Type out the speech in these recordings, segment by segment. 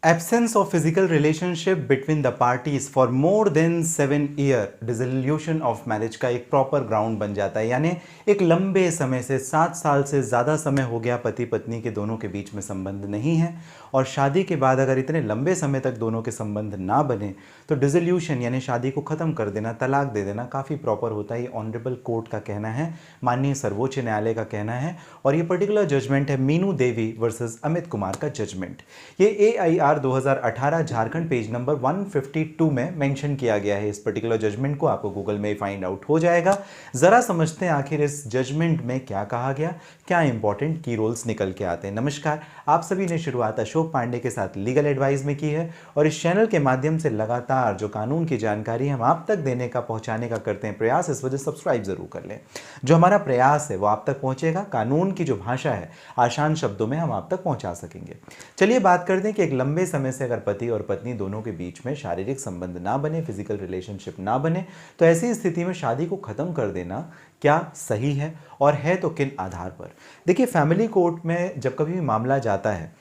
Absence of physical relationship between the parties for more than 7 year dissolution of marriage का एक proper ground बन जाता है। यानी एक लंबे समय से 7 साल से ज़्यादा समय हो गया पति पत्नी के दोनों के बीच में संबंध नहीं है, और शादी के बाद अगर इतने लंबे समय तक दोनों के संबंध ना बने तो डिसोल्यूशन यानी शादी को ख़त्म कर देना, तलाक दे देना काफ़ी प्रॉपर होता है। ये ऑनरेबल कोर्ट का कहना है, माननीय सर्वोच्च न्यायालय का कहना है, और ये पर्टिकुलर जजमेंट है मीनू देवी वर्सेस अमित कुमार का जजमेंट। ये AIR 2018 झारखंड पेज नंबर 152 में मेंशन किया गया है। इस पर्टिकुलर जजमेंट को आपको गूगल में फाइंड आउट हो जाएगा। जरा समझते हैं आखिर इस जजमेंट में क्या कहा गया, क्या इंपॉर्टेंट की रोल्स निकल के आते हैं। नमस्कार, आप सभी ने शुरुआत अशोक पांडे के साथ लीगल एडवाइस में की है, और इस चैनल के माध्यम से लगातार जो कानून की जानकारी हम आप तक देने का, पहुंचाने का करते हैं प्रयास, इस वजह सब्सक्राइब जरूर कर लें। जो हमारा प्रयास है वो आप तक पहुंचेगा, कानून की जो भाषा है आसान शब्दों में हम आप तक पहुंचा सकेंगे। चलिए बात करते हैं कि एक लंबे समय से अगर पति और पत्नी दोनों के बीच में शारीरिक संबंध ना बने, फिजिकल रिलेशनशिप ना बने, तो ऐसी स्थिति में शादी को खत्म कर देना क्या सही है, और है तो किन आधार पर। देखिए, फैमिली कोर्ट में जब कभी भी मामला जाता है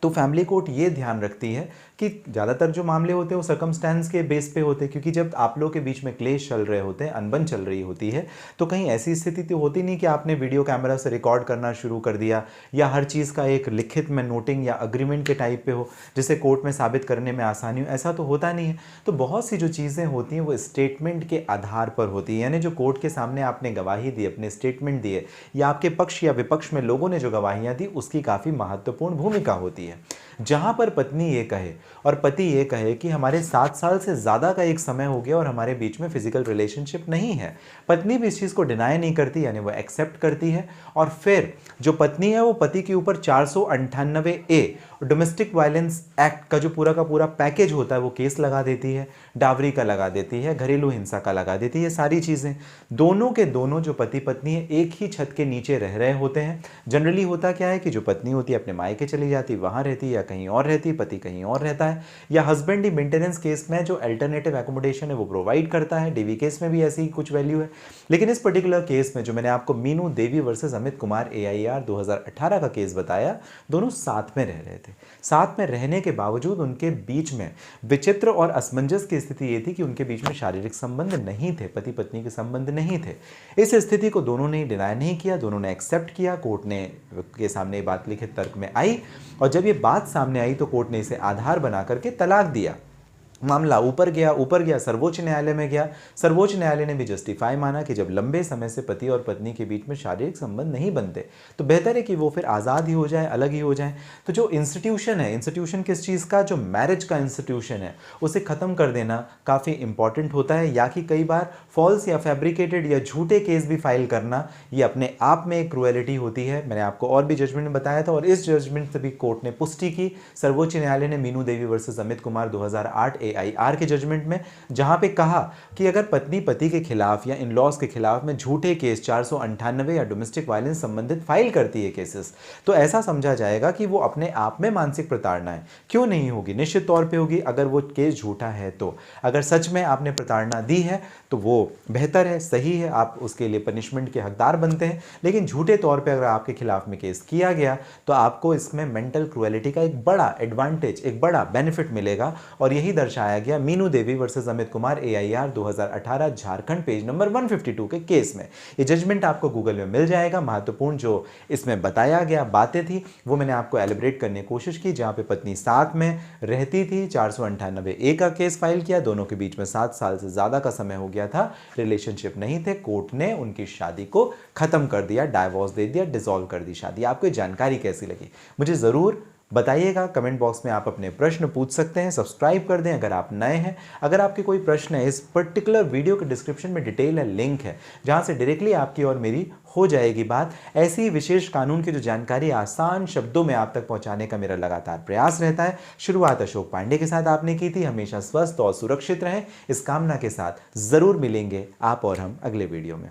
तो फैमिली कोर्ट ये ध्यान रखती है कि ज़्यादातर जो मामले होते हैं वो सर्कमस्टेंस के बेस पे होते हैं, क्योंकि जब आप लोगों के बीच में क्लेश चल रहे होते हैं, अनबन चल रही होती है, तो कहीं ऐसी स्थिति तो होती नहीं कि आपने वीडियो कैमरा से रिकॉर्ड करना शुरू कर दिया, या हर चीज़ का एक लिखित में नोटिंग या अग्रीमेंट के टाइप पे हो जिसे कोर्ट में साबित करने में आसानी हो, ऐसा तो होता नहीं है। तो बहुत सी जो चीज़ें होती हैं वो स्टेटमेंट के आधार पर होती है, यानी जो कोर्ट के सामने आपने गवाही दी, अपने स्टेटमेंट दिए, या आपके पक्ष या विपक्ष में लोगों ने जो गवाहियाँ दी, उसकी काफ़ी महत्वपूर्ण भूमिका होती है। जहां पर पत्नी ये कहे और पति ये कहे कि हमारे 7 साल से ज़्यादा का एक समय हो गया और हमारे बीच में फिजिकल रिलेशनशिप नहीं है, पत्नी भी इस चीज़ को डिनाई नहीं करती, यानी वो एक्सेप्ट करती है, और फिर जो पत्नी है वो पति के ऊपर 498A डोमेस्टिक वायलेंस एक्ट का जो पूरा का पूरा पैकेज होता है वो केस लगा देती है, डावरी का लगा देती है, घरेलू हिंसा का लगा देती है। सारी चीज़ें दोनों के दोनों जो पति पत्नी है एक ही छत के नीचे रह रहे होते हैं। जनरली होता क्या है कि जो पत्नी होती है अपने मायके चली जाती, वहाँ रहती है, या कहीं और रहती, पति कहीं और रहता है, या हस्बैंड ही मेंटेनेंस केस में जो अल्टरनेटिव एकोमोडेशन है वो प्रोवाइड करता है। DV केस में भी ऐसी ही कुछ वैल्यू है। लेकिन इस पर्टिकुलर केस में जो मैंने आपको मीनू देवी वर्सेस अमित कुमार AIR 2018 का केस बताया, दोनों साथ में रह रहे थे। साथ में रहने के बावजूद उनके बीच में विचित्र और असमंजस की स्थिति ये थी कि उनके बीच में शारीरिक संबंध नहीं थे, पति पत्नी के संबंध नहीं थे। इस स्थिति को दोनों ने डिनाई नहीं किया, दोनों ने एक्सेप्ट किया। कोर्ट ने के सामने ये बात लिखित तर्क में आई, और जब ये बात सामने आई तो कोर्ट ने इसे आधार बना करके तलाक दिया। मामला ऊपर गया, सर्वोच्च न्यायालय में गया। सर्वोच्च न्यायालय ने भी जस्टिफाई माना कि जब लंबे समय से पति और पत्नी के बीच में शारीरिक संबंध नहीं बनते तो बेहतर है कि वो फिर आज़ाद ही हो जाए, अलग ही हो जाए। तो जो इंस्टीट्यूशन है, इंस्टीट्यूशन किस चीज़ का, जो मैरिज का इंस्टीट्यूशन है, उसे ख़त्म कर देना काफ़ी इंपॉर्टेंट होता है। या कि कई बार फॉल्स या फैब्रिकेटेड या झूठे केस भी फाइल करना, ये अपने आप में एक क्रूएलिटी होती है। मैंने आपको और भी जजमेंट में बताया था, और इस जजमेंट से भी कोर्ट ने पुष्टि की। सर्वोच्च न्यायालय ने मीनू देवी वर्सेस अमित कुमार 2008 AIR के जजमेंट में, जहां पे कहा कि अगर पत्नी पति के खिलाफ या इन लॉज के खिलाफ में झूठे केस 498 या डोमेस्टिक वायलेंस संबंधित फाइल करती है केसेस, तो ऐसा समझा जाएगा कि वो अपने आप में मानसिक प्रताड़ना है। क्यों नहीं होगी? निश्चित तौर पे होगी, अगर वो केस झूठा है तो। अगर सच में आपने प्रताड़ना दी है तो वो बेहतर है, सही है, आप उसके लिए पनिशमेंट के हकदार बनते हैं। लेकिन झूठे तौर पर अगर आपके खिलाफ में केस किया गया तो आपको इसमें मेंटल क्रूएलिटी का एक बड़ा एडवांटेज, एक बड़ा बेनिफिट मिलेगा, और यही दर्शाया गया Meenu Devi versus Amit Kumar AIR 2018 Jharkhand page number 152 के केस में। ये जजमेंट आपको गूगल में मिल जाएगा। महत्वपूर्ण जो इसमें बताया गया बातें थी वो मैंने आपको एलिब्रेट करने की कोशिश की। जहां पे पत्नी साथ में रहती थी, 498A का केस फाइल किया, दोनों के बीच में 7 साल से ज्यादा का समय हो गया था, रिलेशनशिप नहीं थे, कोर्ट ने उनकी शादी को खत्म कर दिया, डाइवोर्स दे दिया, डिसॉल्व कर दी शादी। आपको ये जानकारी कैसी लगी मुझे जरूर बताइएगा। कमेंट बॉक्स में आप अपने प्रश्न पूछ सकते हैं। सब्सक्राइब कर दें अगर आप नए हैं। अगर आपके कोई प्रश्न है, इस पर्टिकुलर वीडियो के डिस्क्रिप्शन में डिटेल है, लिंक है, जहां से डायरेक्टली आपकी और मेरी हो जाएगी बात। ऐसी विशेष कानून की जो जानकारी आसान शब्दों में आप तक पहुंचाने का मेरा लगातार प्रयास रहता है। शुरुआत अशोक पांडे के साथ आपने की थी। हमेशा स्वस्थ और सुरक्षित रहें, इस कामना के साथ जरूर मिलेंगे आप और हम अगले वीडियो में।